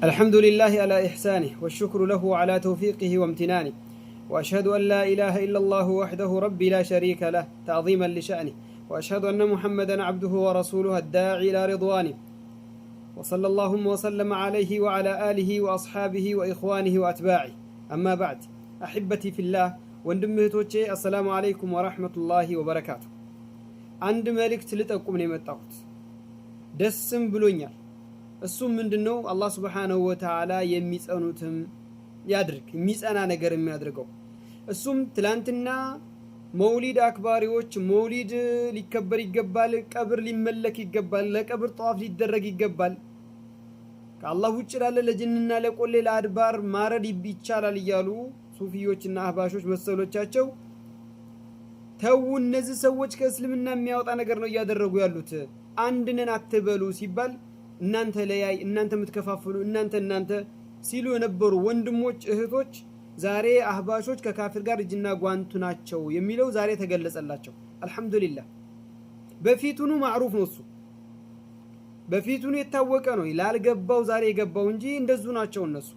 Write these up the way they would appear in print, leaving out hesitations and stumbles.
الحمد لله على إحسانه والشكر له على توفيقه وامتنانه وأشهد أن لا إله إلا الله وحده ربي لا شريك له تعظيما لشأنه وأشهد أن محمدا عبده ورسوله الداعي إلى رضوانه وصلى اللهم وسلم عليه وعلى آله وأصحابه وإخوانه وأتباعه أما بعد أحبتي في الله وندمهتوچه السلام عليكم ورحمة الله وبركاته عند ملك تلتقم نمتاوت دسم بلونيال እሱም ምንድነው አላህ Subhanahu Wa Ta'ala የሚጸኑትም ያድርግ የሚጸና ነገር የሚያድርገው እሱም ትላንትና መውሊድ አክባሪዎች መውሊድ ሊከበር ይገባል ቀብር ሊመለክ ይገባል ለቀብር ጧፍ ሊደረግ ይገባል ከአላህ ውጭ ላለ ለጅንና ለቆሌ ለአድባር ማረድ ይቻላል ይያሉ ሱፊዮችና አህባሾች መሰሎቻቸው ተው እነዚህ ሰዎች ከእስልምና የሚያወጣ ነገር ነው ያደረጉ ያሉት አንድነን አትበሉ ሲባል እናንተ ለያይ እናንተ ምትከፋፍሉ እናንተ ሲሉ የነበሩ ወንድሞች እህቶች ዛሬ አህባሾች ከካፊር ጋር እጅና ጓንቱ ናቸው የሚለው ዛሬ ተገለጸላቸው አልহামዱሊላህ በፊቱኑ ማዕሩፍ ነው እሱ በፊቱኑ የታወቀ ነው ላልገባው ዛሬ የገባው እንጂ እንደዙ ናቸው እነሱ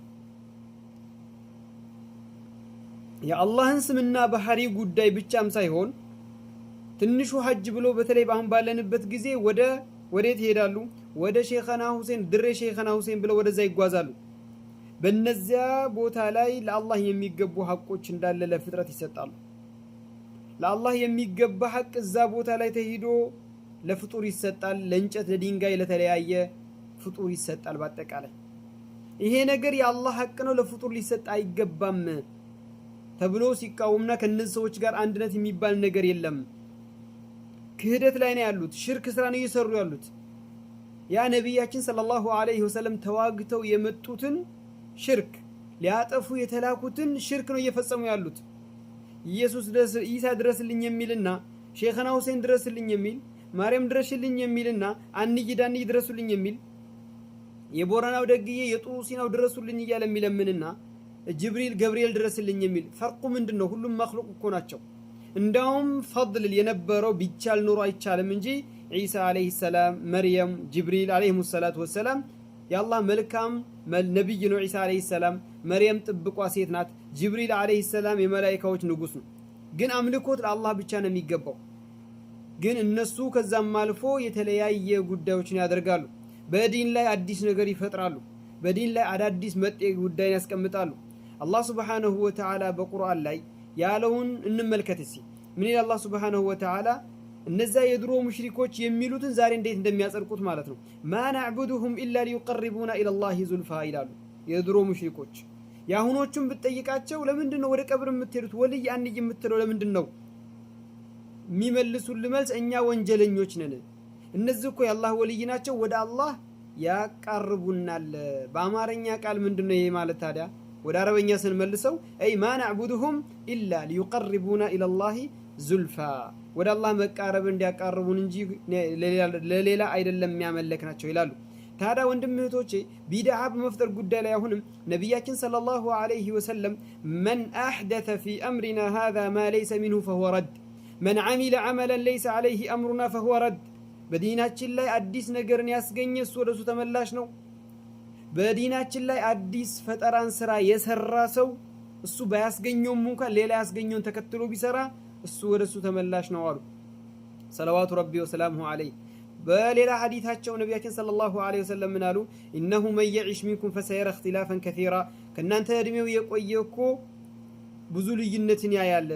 የአላህን ስምና ባህሪ ጉዳይ ብቻም ሳይሆን ትንሹ ሐጅ ብሎ በተለይ ባሁን ባለንበት ጊዜ ወዴት ይሄዳሉ ወደ ሼኻና ሁሴን ድሬ ሼኻና ሁሴን ብለው ወደዛ ይጓዛሉ በእነዚያ ቦታ ላይ ለአላህ የሚገቡ ሐቆች እንዳለ ለፍጥረት ይሰጣሉ ለአላህ የሚገባ ሐቅ እዛ ቦታ ላይ ተሄዶ ለፍጡር ይሰጣል ለእንጨት ለድንጋይ ለተለያየ ፍጡር ይሰጣል በአጠቃላይ ይሄ ነገር የአላህ ሐቅ ነው ለፍጡር ሊሰጥ አይገባም ተብሎ ሲቃወምና ከነዚህ ሰዎች ጋር አንድነት የሚባል ነገር የለም ክህደት ላይ ነው ያሉት ሽርክ ስራ ነው እየሰሩ ያሉት ያ ነብያችን ሰለላሁ ዐለይሂ ወሰለም ተዋግተው የመጡትን ሽርክ ሊያጠፉ የተላኩትን ሽርክ ነው እየፈጸሙ ያሉት ኢሳ ድረስልኝ የሚልና ሼኻና ሁሴን ድረስልኝ የሚል ማርያም ድረስልኝ የሚልና አንይዳን ድረሱልኝ የሚል የቦራናው ደግዬ የጡሲናው ድረሱልኝ ይያለ የሚለምንና ጅብሪል ገብርኤል ድረስልኝ የሚል ፈርቁ ምንድነው ሁሉም መخلوق እኮ ናቸው እንዳውም ፈضል የነበረው ቢቻል ኑሮ አይቻልም እንጂ ኢሳ አለይሂ ሰላም መርየም ጅብሪል አለይሂ ሰላቱ ወሰለም ያላህ መልካም ነብይ ነው ኢሳ አለይሂ ሰላም መርየም ጥብቋ ሴት ናት ጅብሪል አለይሂ ሰላም የመላእክቶች ንጉስ ነው ግን አምልኮት ለአላህ ብቻ ነው የሚገባው ግን እነሱ ከዛም አልፎ የተለያየ ጉዳዮችን ያደርጋሉ በዲን ላይ አዲስ ነገር ይፈጥራሉ በዲን ላይ አዳዲስ መጤ ጉዳይ ያስቀምጣሉ አላህ Subhanahu Wa Ta'ala በቁርአን ላይ ያለውን እንመልከትሲ ምን ይላል አላህ Subhanahu Wa Ta'ala እነዛ የድሮ ሙሽሪኮች የሚሉትን ዛሬ እንዴት እንደሚያጸድቁት ማለት ነው ما نعبدهم الا ليقربونا الى الله زلفى ይላሉ የድሮ ሙሽሪኮች ያሁኖቹን ብትጠይቃቸው ለምንድነው ወደ ቀብር የምትሄዱት ወልይ አንይ የምትለው ለምንድነው የሚመልሱልህ መልስ እኛ ወንጀለኞች ነን እነዚህ እኮ የአላህ ወልይ ናቸው ወደ አላህ ያቀርቡናል በአማርኛ ቃል ምንድነው ይሄ ማለት ታዲያ ወደ አረበኛ ስንመልሰው አይ ما نعبدهم الا ليقربونا الى الله زلفى ወደ አላህ መቃረብ እንዲያቀርቡን እንጂ ለሌላ አይደለም የሚያመለክናቸው ይላሉ ታዲያ ወንድም እህቶቼ ቢድዓ በመፍጠር ጉዳይ ላይ አሁንም ነብያችን ሰለላሁ ዐለይሂ ወሰለም من احدث في امرنا هذا ما ليس منه فهو رد من عمل عملا ليس عليه امرنا فهو رد በዲናችን ላይ አዲስ ነገርን ያስገኘ እሱ ወደሱ ተመላሽ ነው በዲናችን ላይ አዲስ ፈጠራን ስራ የሰራ ሰው እሱ ባያስገኘውም እንኳን ሌላ ያስገኘውን ተከትሎ ቢሰራ እሱ ወደሱ ተመላሽ ነው አሉ ሰለዋቱ ረቢ ወሰላሙ ዐለይሂ በሌላ ሐዲታቸው ነብያችን ሰለላሁ ዐለይሂ ወሰለም ምናሉ انه من يعيش منكم فسيرى اختلافا كثيرا ከናንተ እድሜው የቆየኮ ብዙ ልዩነትን ያያል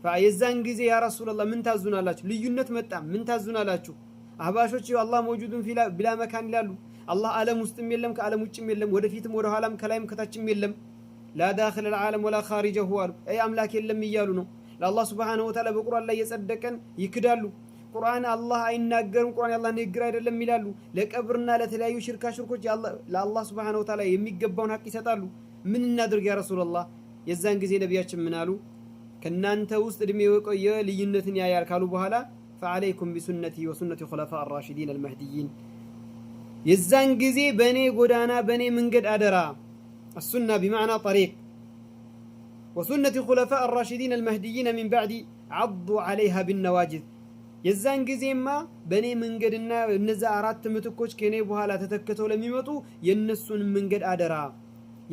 فايزان ጊዜ ያ ረሱላህ ምን ታዙናላችሁ ልዩነት መጣ ምን ታዙናላችሁ አህባሾች አላህ መውጁዱን ቢላ መካን ይላሉ አላህ ዓለም ውስጥም የለም ከዓለም ውጭም የለም ወደፊትም ወደ ኋላም ከላይም ከታችም የለም لا داخل العالم ولا خارجه اي املاك የለም ይያሉ ነው ለአላህ Subhanahu Wa Ta'ala በቁርአን ላይ የጸደቀን ይክዳሉ ቁርአን አላህ አይናገርም ቁርአን ያላህ ንግግር አይደለም ይላሉ ለቀብርና ለተለያዩ ሽርኮች ለአላህ Subhanahu Wa Ta'ala የሚገባውን ሐቅ ይሰጣሉ ምን እናድርግ ያ ረሱላህ የዛን ጊዜ ነብያችን ምን አሉ ከናንተ ውስጥ እድሜው የቆየ ልዩነትን ያያል ካሉ በኋላ فعليكم بسنتي وسنة الخلفاء الراشدين المهديين የዛን ጊዜ በኔ ጎዳና በኔ መንገድ አደራ السنة بمعنى طريق وسنة الخلفاء الراشدين المهديين من بعد عضوا عليها بالنواجذ የዛን ጊዜማ በኔ መንገድና እነዛ አራት ምትኮች ከኔ በኋላ ተተክተው ለሚመጡ የነሱን መንገድ አደራ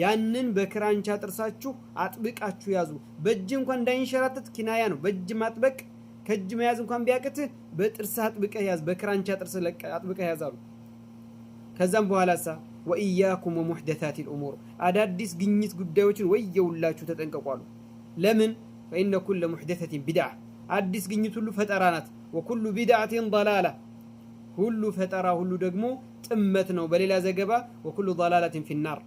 ያንን በክራንቻ ጥርሳችሁ አጥብቃችሁ ያዙ። በእጅ እንኳን እንዳይንሸራተት ኪናያ ነው። በእጅ ማጥበቅ ከእጅ መያዝ እንኳን ቢያቅት በጥርስ አጥብቀህ ያዝ፣ በክራንቻ ጥርስ አጥብቀህ ያዝ አሉ። ከዛም በኋላሳ ወኢያኩም ወሙሕደታት ልእሙር አዳዲስ ግኝት ጉዳዮችን ወየውላችሁ ተጠንቀቁ አሉ። ለምን ፈኢነ ኩለ ሙሕደተትን ቢድዓ አዲስ ግኝት ሁሉ ፈጠራ ናት። ወኩሉ ቢድዓትን ضላላ ሁሉ ፈጠራ ሁሉ ደግሞ ጥመት ነው። በሌላ ዘገባ ወኩሉ ضላላትን ፊናር።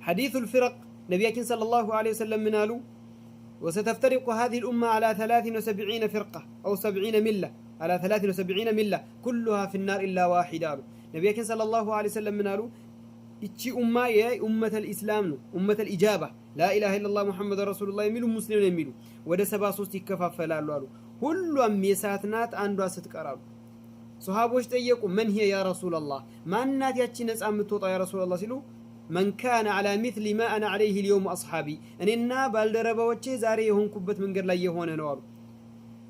ሐዲሱ ልፊረቅ ነቢያችን ሰለላሁ ዐለይሂ ወሰለም ምን አሉ? وستفترق هذه الأمة على 73 فرقة أو 70 ملة على 73 ملة كلها في النار إلا واحدة نبيك صلى الله عليه وسلم من قالوا إتشي أمة يا أمة الإسلام أمة الإجابة لا إله إلا الله محمد رسول الله يميلوا مسلمين يميلوا وده سبا سوستي كفاف فلالوا كل ميساتنات عندها ستكرار صحابوش تيقوا من هي يا رسول الله ما النات يتشي نسأل متوطا يا رسول الله سيلو من كان على مثل ما أنا عليه اليوم أصحابي أننا بالدربة وجه زاري هون كبت من قرلا يهون نوار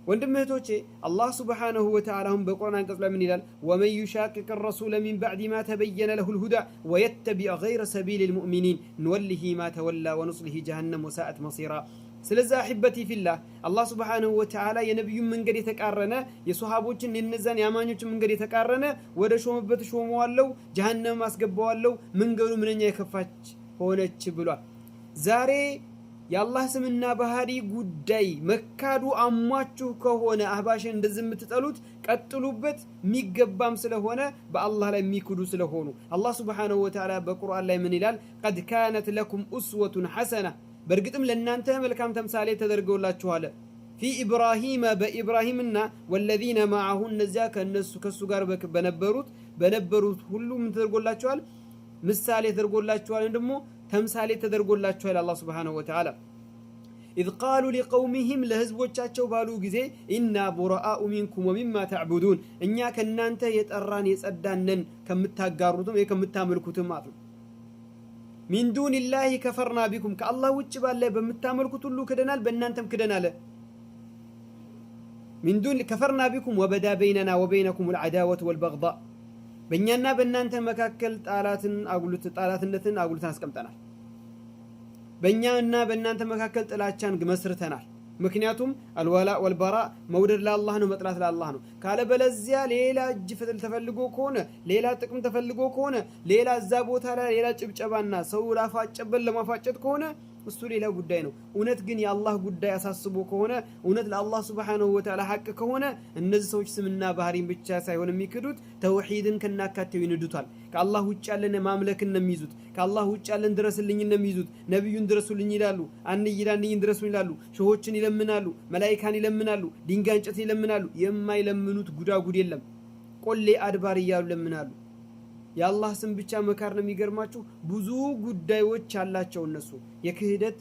وندمهتوچه الله سبحانه وتعالى هم بقرآن قصلا من إلال ومن يشاكك الرسول من بعد ما تبين له الهدى ويتبع غير سبيل المؤمنين نوله ما تولى ونصله جهنم وساءت مصيرا سلزا أحبتي في الله الله سبحانه وتعالى ينبي من قد يتكارنا يصحابوچن ينزان يامانيوچن من قد يتكارنا ودا شومبت شوموالو جهنم اسقبوالو من قالوا منኛ የከፋች ሆነች ብሏል። ዛሬ የአላህ ስምና ባህሪ ጉዳይ መካዱ አሟችሁ ከሆነ አህባሽን እንደዚህ የምትጠሉት ቀጥሉበት የሚገባም ስለሆነ በአላህ ላይ የሚክዱ ስለሆኑ አላህ Subhanahu Wa Ta'ala በቁርአን ላይ ምን ይላል? قد كانت لكم أسوة حسنة በርግጥም ለእናንተ መልካም ተምሳሌ ተደርገውላችኋል في إبراهيم بإبراهيمنا والذين معه እነዚያ ከሱ ጋር በነበሩት ሁሉ ምን ተደርጎላችኋል? ምሳሌ ተደርጎላችኋል ደግሞ ተምሳሌ ተደርጎላችኋል አላህ Subhanahu Wa Ta'ala إذ قالوا لقومهم ለህዝቦቻቸው ባሉ ጊዜ إنا براء منكم ومما تعبدون እኛ ከናንተ የጠራን የጸዳነን ከምታጋሩትም ከምታመልኩትም ማለት ነው من دون الله كفرنا بكم كالله ውጭ ባለ በምታመልኩት ሁሉ ክደናል በእናንተም ክደናል من دون كفرنا بكم وبدا بيننا وبينكم العداوة والبغضاء በእኛና በእናንተ መካከል ጣላትነትን አጉልተን አስቀምጠናል። በእኛና በእናንተ መካከል ጥላቻን መስርተናል። ምክንያቱም አልወላ ወልበራ መውደድ ለአላህ ነው፣ መጥላት ለአላህ ነው። ካለ በለዚያ ሌላ እጅ ፍጥል ተፈልጎ ከሆነ ሌላ ጥቅም ተፈልጎ ከሆነ ሌላ እዛ ቦታ ላይ ሌላ ጭብጨባና ሰው ላፋጨበል ለማፋጨት ከሆነ እሱ ሌላ ጉዳይ ነው። እውነት ግን የአላህ ጉዳይ አሳስቦ ከሆነ እውነት ለአላህ Subhanahu Wa Ta'ala ሐቅ ከሆነ እነዚህ ሰዎች ስምና ባህሪን ብቻ ሳይሆን የሚክዱት ተውሂድን ከናካቴው ይንዱታል። ከአላህ ውጭ ያለን ማምለክን ነው የሚይዙት። ከአላህ ውጭ ያለን ድረስልኝ ነው የሚይዙት። ነብዩን ድረሱልኝ ይላሉ፣ አንይላንይን ድረሱልኝ ይላሉ፣ ሸሆችን ይለምናሉ፣ መላእክታን ይለምናሉ፣ ድንጋይ እንጨት ይለምናሉ። የማይለምኑት ጉዳጉድ የለም። ቆሌ አድባር ይያሉ ለምናሉ። የአላህ ስም ብቻ መካር ነው የሚገርማችሁ። ብዙ ጉዳዮች አላቸው እነሱ የክህደት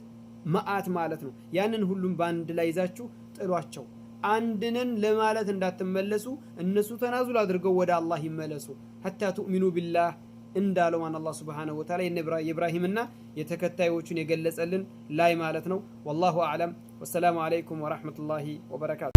ማአት ማለት ነው። ያንን ሁሉም ባንድ ላይ ይዛችሁ ጥሏቸው። አንድነን ለማለት እንዳትመለሱ እነሱ ተናዙል አድርገው ወደ አላህ ይመለሱ። حتى تؤمنوا بالله እንዳለው ማን አላህ Subhanahu Wa Ta'ala የኢብራሂምና የተከታዮቹን የገለጸልን ላይ ማለት ነው። والله اعلم والسلام عليكم ورحمة الله وبركاته